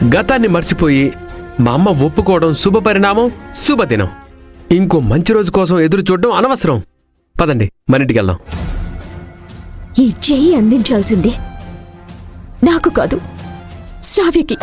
గతాన్ని మర్చిపోయి మా అమ్మ ఒప్పుకోవడం శుభపరిణామం, శుభదినం. ఇంకో మంచి రోజు కోసం ఎదురు చూడడం అనవసరం. పదండి, మన ఇంటికి వెళ్దాం. ఈ చెయ్యి అందించాల్సింది నాకు కాదు, శ్రావ్యకి.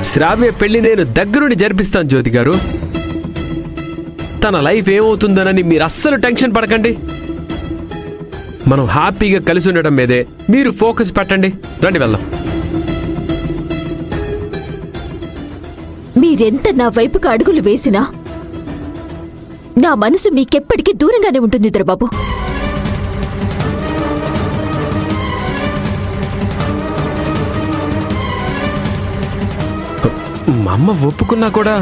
శ్రావ్య పెళ్లి నేను దగ్గరుండి జరిపిస్తాను జ్యోతి గారు. తన లైఫ్ ఏమవుతుందోనని మీరు అస్సలు టెన్షన్ పడకండి. మనం హ్యాపీగా కలిసి ఉండడం మీదే మీరు ఫోకస్ పెట్టండి. రండి వెళ్దాం. మీరెంత నా వైపుకు అడుగులు వేసినా నా మనసు మీకెప్పటికీ దూరంగానే ఉంటుంది దొరబాబు. మా అమ్మ ఒప్పుకున్నా కూడా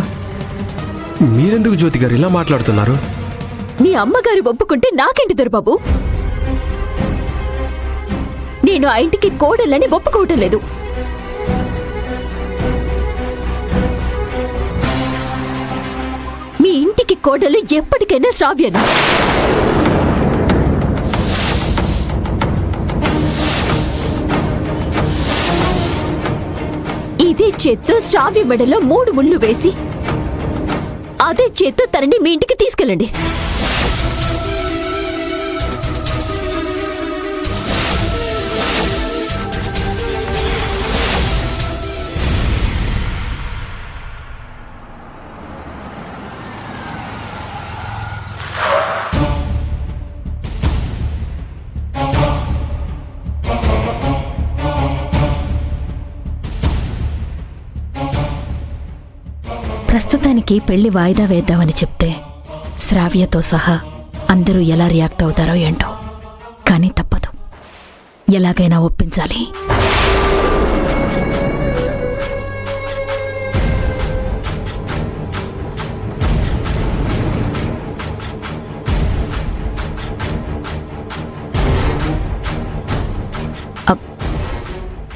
మీరెందుకు జ్యోతి గారు ఇలా మాట్లాడుతున్నారు? మీ అమ్మగారు ఒప్పుకుంటే నాకేంటి దొరబాబు? నేను ఆ ఇంటికి కోడళ్ళని ఒప్పుకోవటం లేదు. మీ ఇంటికి కోడలు ఎప్పటికైనా శ్రావ్యనా? ఇదే చేత్తో శ్రావ్య మెడలో 3 ముళ్ళు వేసి అదే చేత్తో తనని మీ ఇంటికి తీసుకెళ్ళండి. ప్రస్తుతానికి పెళ్లి వాయిదా వేద్దామని చెప్తే శ్రావ్యతో సహా అందరూ ఎలా రియాక్ట్ అవుతారో ఏంటో, కానీ తప్పదు, ఎలాగైనా ఒప్పించాలి.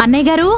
అన్నయ్య గారు,